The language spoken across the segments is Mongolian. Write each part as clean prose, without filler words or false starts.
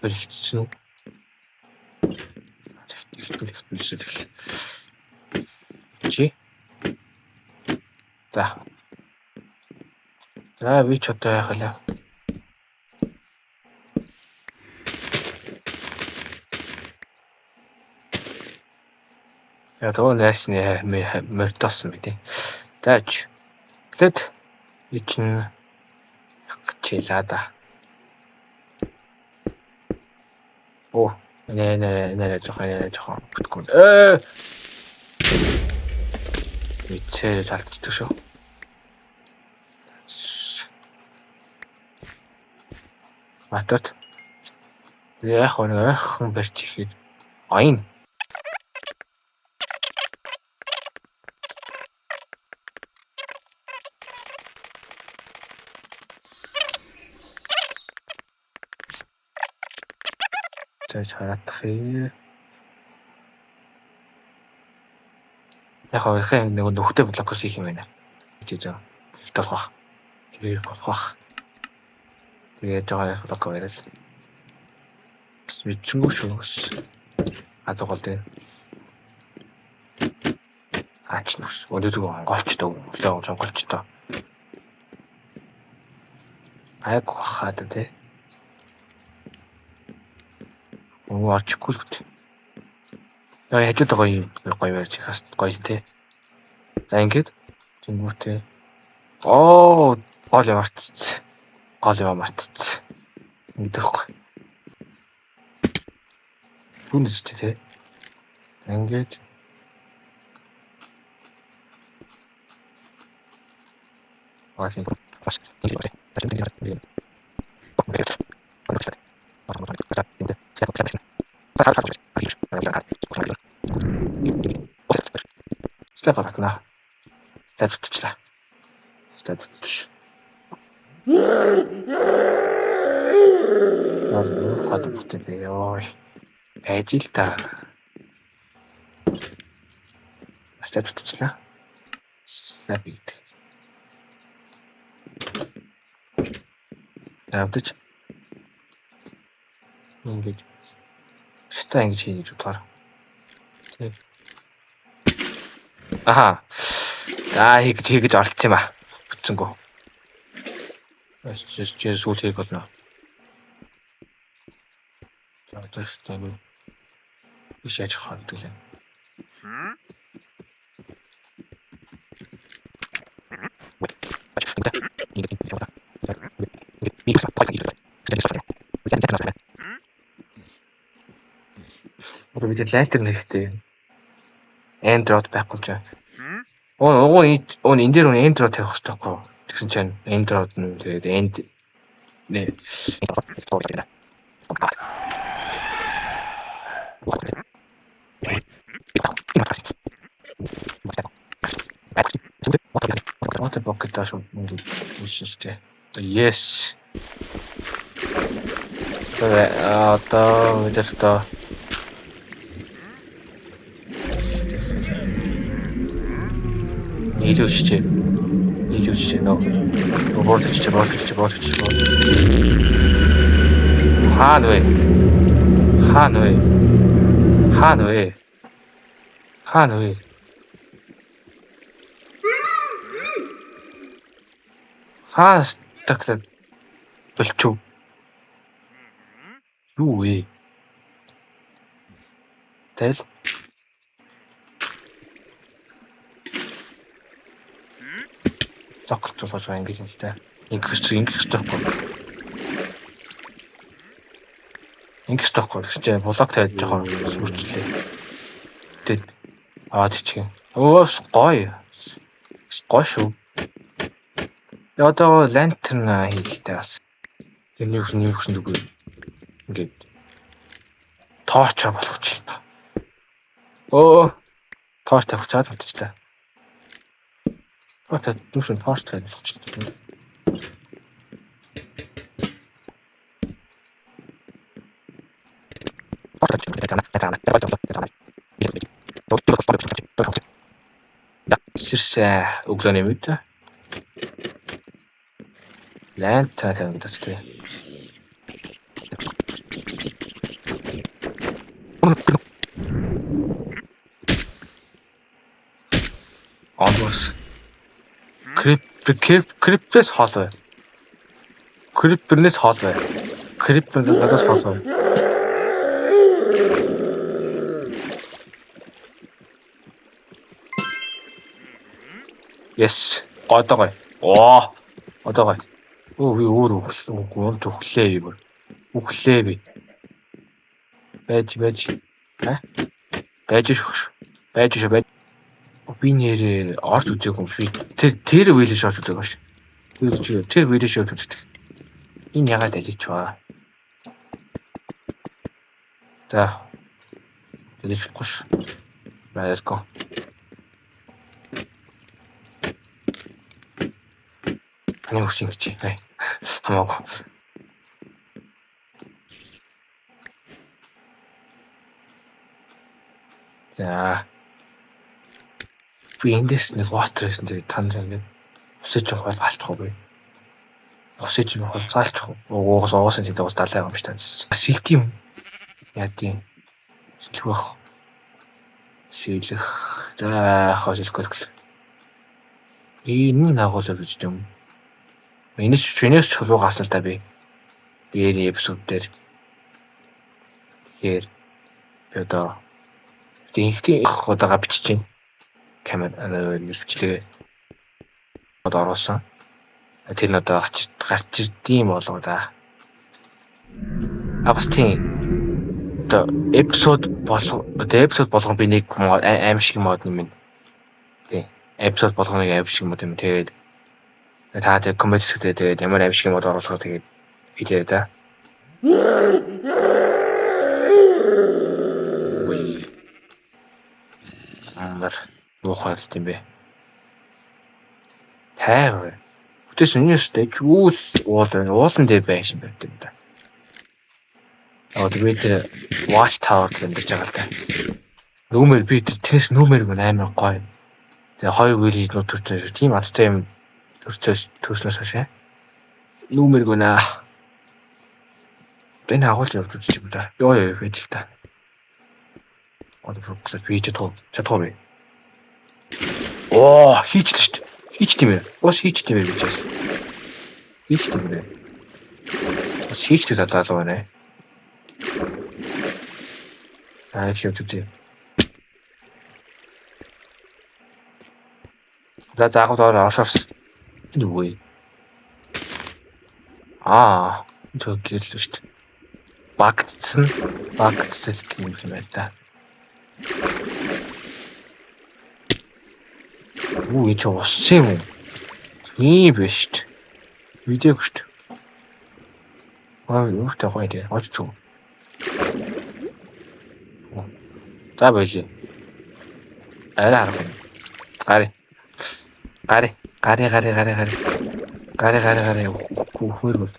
Болчихсон уу? Ихтэл. Чи? За. За би ч одоо яах вэ? Я то нэсний мөртөөсөн би тий. Зааж. Тэгэд би чинь хичээлээ да. Оо, нэ жоохон бүтггүй. Ичээ талтчихдаг шүү. Матат. Яг хоног барьж ихэд аян. Зааж хараадах юм. Яг хойрхон нэг нөхдөд блокос хийх юм байна. Жижиг зав. Толгох. Эвэр голох. Тэгээд жоо блок аваад. Мэдчихгүй шүү. Азгуул дээ. Аач нүс. Өнөөдөр онголчтой. Өглөө онголчтой. Айг хаад тэ. Оо арчгүй л үү. Яа хажууд гоё барьж хас гоё тэ. За ингээд тэнгүүтээ. Оо гол юм мартц. Ингэдэхгүй. Бүнэс тэ. Ингээд Васин бас Стефана. Статучлаа. Статуч. Яа, хад бүтээ ёо. Байж л та. Статучлаа. Стабит. Тавдаж. Ингэж. Шта ингэж хий гэж бодохоор. Тэг. Аха. За хийж оролцсон юм а. Бүтсэнгөө. Чи сүүл хийх болно. За тэстэй. Биш яаж хаад төлөө. Одоо бид лантер нэхтэй. Android байхгүй ч. Оо энэ дээр нь Android тавих хэрэгтэй байхгүй. Тэгсэн чинь Android нь тэгээд end нэ. What pocket dash үүсчтэй. Yes. Одоо мэдээлэлтэй нийлүүлж нөө боолч. Хаана вэ? Хаас так болчихв. Юу вэ? Тэл зоклж байгаа ингэж юм тест. Ингэх тахгүй. Тэгчээ блок тавьж жоохон сүрчлээ. Тэд тийч. Өөс гоё шүү. Одоо лантерн хийлтэй бас. Тэрний өгсөн зүг ингээд тоочоо болгоч л та. Оо тооч тавих чад болчихлаа. Тооч дүүсэн тооч тавих болчихлаа. Сэрсэ өглөөний мэд. Ланта тавьдаг тий. Almost. Крипперээс хол бай. Криппернээс хол бай. Криппернээс надаас хол бай. Yes. Одоогой. Оо. Одоогой. Би өөр өглөө юу. Өглөө би. Байж. Байж шүү. Би нэрээ орд үзээгүй юм шиг. Тэр вэлээ шорт үзээгүй ш. Тэр вэлээ шорт үздэг. Энэ ягаад ажиллаж байгаа. За. Тэгэлэхгүй ш. Let's go. Ани хөшин гэж. Хамаагүй. За. Би эндээс нэг water-ээс нэг танд ингээд усаж явах галчих уу. Усаж явах заалчих уу. Угаас энэ дагаас далай юм шиг таньс. Сэлт юм. Яа тийм. Сэлэх байх. Сэлэх. За хожилгүй. Энэ нагуулж үзэж юм. Энэ чинээс чулуугаас л та би. Биений эпизод дээр. Тэгэхээр би одоо ихтэй удаага бичиж чинь камера нэрвчлээ одоо оруулсан. Тэр нь одоо гарч ирдэм болоо да. Бас тийм одоо эпизод болгон би нэг аим шиг мод юм. Тийм эпизод болгоныг аим шиг мод юм. Тэгээд та тэг коммент хийхдээ тэгээд ямар аим шиг мод оруулахаа тэгээд хэлээ да. Амар муухай юм бэ. Тайвар. Үтээс үнэстэй juice уулан дээр байшин байт юм да. Тэгээд watch tower гэж байгаа л да. Нүүмэр би тэрнээс нүүмэр гэн амар гоё. Тэгээ хоёр вэлж нут төрсөн тийм аттай юм төрснөөс хашаа. Нүүмэр гэнэ. Ben агуулж явж үзчих юм да. Йоо байж л та. Одоо фокус хийж чадахгүй би. Оо, хийчихлээ шүү дээ. Хийчихтиймэр. Ус хийчихтиймэр гэж байсан. Хийчихтиймэр. Ус хийчихтэй залуу байна. Чи үзье. За заагууд оршоос. Энэ үгүй. Зөв гэлээ шүү дээ. Багтсан юм байна та. Үгүй ч ус юм. Тийм биш шүү дээ. Видео шүү дээ. Юу ч гоё дээ. Оч зүг. За байж. Арай харах. Гари. Хөөе.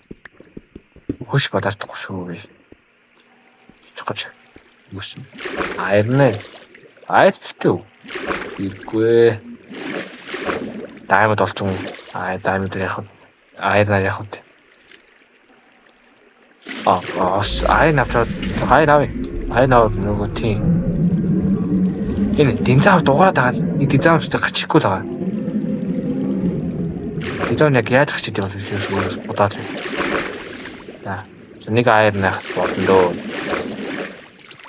Хөш бадартахгүй шүү. Чухаж. Мөс. Айрнаа. Айртуу. Иргүй. Даймод олцсон. Даймод яах вэ? Айрнаа яах вэ? Айнаа нөгөө тийм. Энэ динзаав дугаараад байгаа. Нэг динзаавчтай гачихгүй л байгаа. Идон яг яаж гачиж байгаа юм бэ? Удаад. За. Нэг айрнаа болно дөө.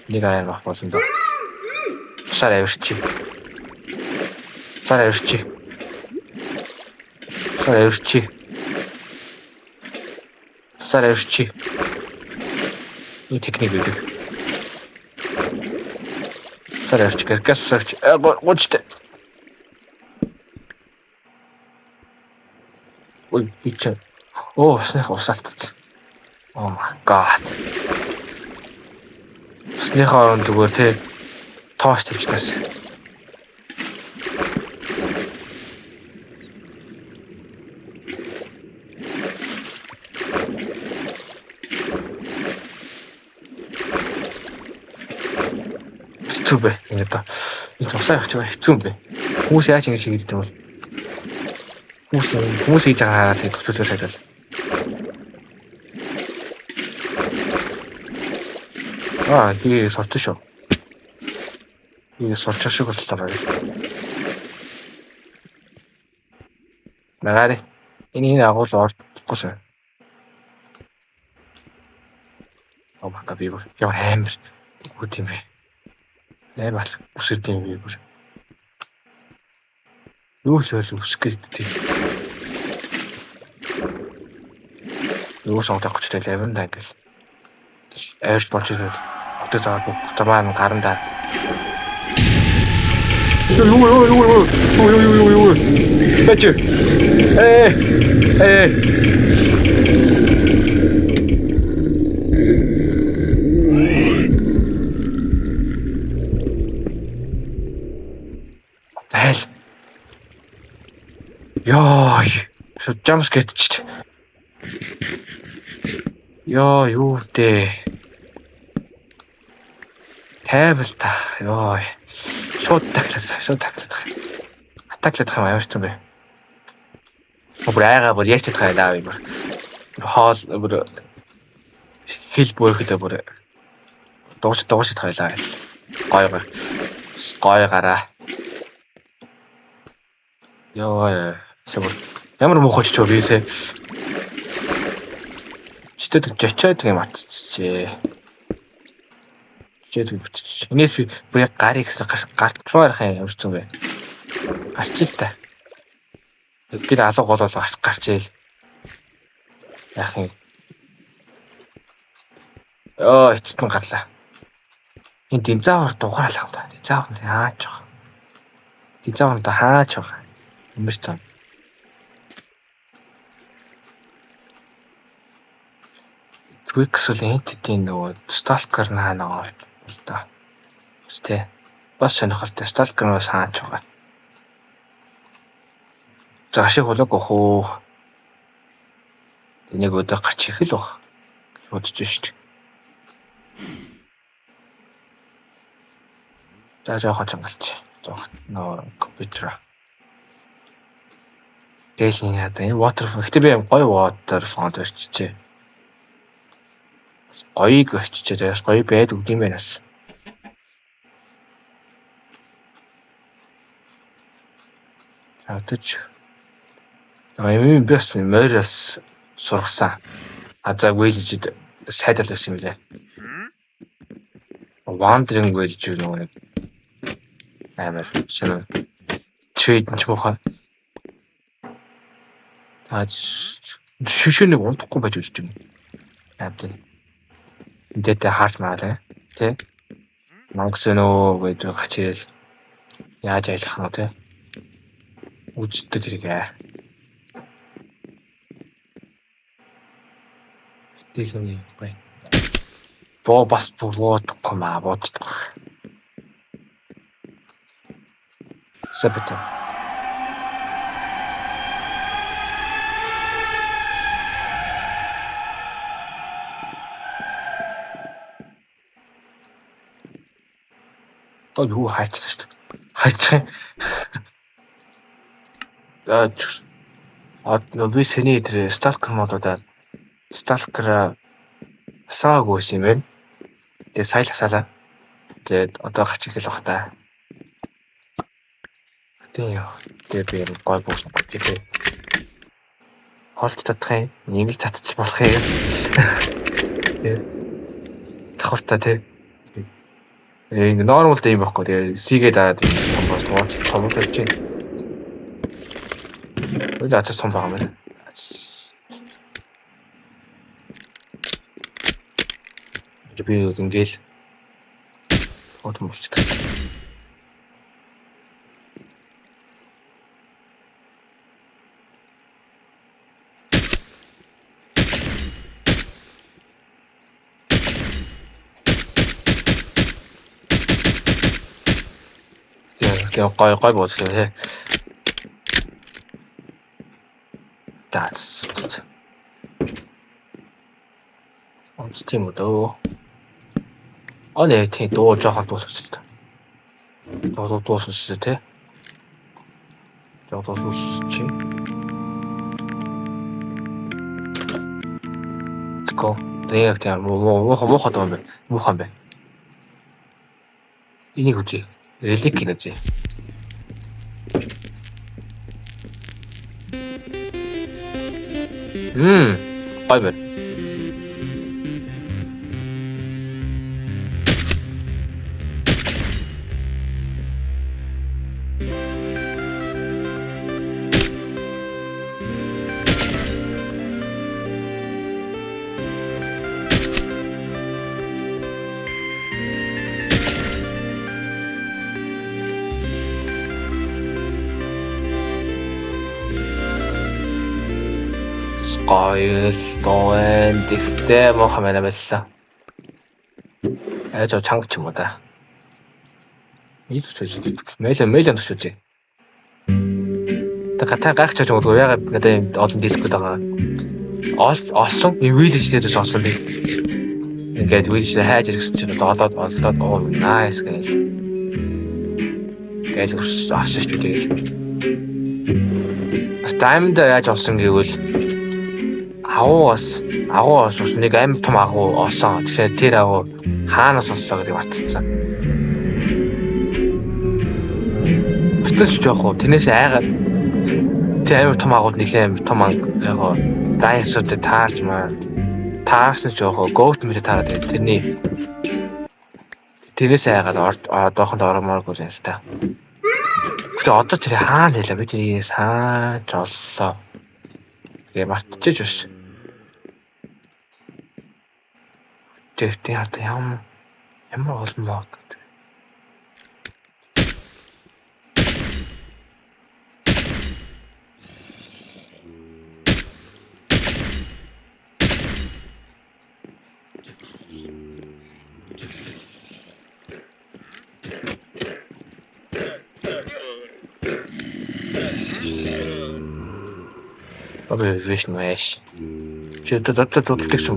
Нэг айрнаа болно дөө. Сар авирч. И техник гэдэг. Сар авирч газ сарч гочтой. Ой, бичээ. Снех усалт. Oh my god. Снехаа зүгээр те тоош тавьчихнаас. Хэцүү бэ. Энэ тусаа явах чигээр хэцүү юм бэ. Хүмүүс яаж ингэж хийгээд юм бол хүмүүс хийж байгаа хараад төгсөлөө сайдал. Би сорт шүү. 이게 설치하시고 있었잖아요. 나가래. 이니 나고 얼고서. 막까 비고. 야 햄. 고팀에. 내 맛. 무슨 팀 비고. 요새 스케이트. 요새 어떻게 그때 레벨 그. 에어스포츠. 그때 자고 그때만 가른다. 요요. 맞지? 에. 달. 야, 저 점스케이트 진짜. 야, 요때. тайвалта ёо шууд таглаад атаклаад байгаа юм шүү дээ. Бүр айгаа бүр яаж чадах байлаа бүр хоол бүр хэл бүрхэдэ бүр дууш чадах байлаа. Гой гараа. Ёо супер. Ямар муухайч ч бисээ. Читэд жачаад юм атчихжээ. Инээс би бүр яг гарыг гэсэн гарт руу ярих юм ямар ч юм бэ. Гарч ил та. Би алга болол гарч ийл. Яах юм. Оо эцэстэн гарлаа. Энэ динзавар дугаарлаа юм да. Динзавар хаач байгаа. Динзавар та хаач байгаа. Ямар ч юм. Twixel entity нөгөө stalker наагаа л та. Тэ. Бас сонирхолтой stalker-аас хаач байгаа. За ашиг болоог охоо. Энийг өдөө гарч их л баг. Бодож шүү дээ. За жоохон чангалч. Жоохон нөө компьютер. Дэлийн яа энэ water. Гэтэ би гоё water font өрччихээ. Гоёг өрччихээ. Гоё байд үгүй юм байна. Атж. Аймын бэс морьяс сургасан. За вэлжид сайдал байсан юм лээ. Wandering вэлж нөгөө амар шинэ трейд ч мохоо. Шүшөнийг унтахгүй байж үзэж юм. Яа тийм. Эндээ харж маалаа тий. Монгос нөө гэж гарч ирэл яаж ажиллах нь тий. Үздэг хэрэгээ. Тэлийн бай. Бас бодохгүй маа боддог. Сабата. Юу хайцсан шүү дээ. Хайцсан. Би сэний тэр stalker модуудаа stalker асаагүй юм байна. Тэгээ сайл асаалаа. Тэгээд одоо гарч ирэх л бах та. Тэгээ би гой бууш гэдэг. Холт татах юм. Нэг татчих болох юм. Тэгээ давхарта тий. Normal тийм байхгүй. Тэгээ сигээ даад бас том болж байна. Ой ачаа сон байгаа юм. Би ингээл отом болчихсон. Тэгээ гой болчихсон тий. That's онц тийм үү. Нэ тий дуу жоохон дуусчихлаа. Дуусчихлаа тий. Жоохон дуусчих. Тэко. Тэгээ тийм муухай юм байна. Энийг үзье. Релик гэж. Гой байна. Гоё л байна. Тэгтээ муухай байна байлаа. Ээж чанга ч юм уу да. Ийм ч үгүй. Мэйлэн төчөөж. Та гайхаж байгаа юм яагаад надад ийм олон дискүүд байгаа. Олсон вилжлээс олсон би. Ингээд вилжлээ хайж ирсэн чинь олоод оо nice гэж. Гэж авчих шүү дээ. Бас таймд яаж олсон гэвэл агуу ус нэг амт том агуу олсон. Тэгэхээр тэр агуу хаанаас оллоо гэдэг батцсан. Баталж жоох уу тэрнээс айгаад тэр амт том агууд нэлээд том яг дайсуудад таарсан жоох гоут мөрө таарад тэрний тэрнээс айгаад доохонд оромооргүй юм л та. Гэхдээ одоо тэр хаана хэлээ би тэрийг хааж оллоо. Тэгээ мартчихэж байна. Тэгтээ хата ямар олон мод гэдэг. Aber wir wissen nicht. Ich hätte das nicht so.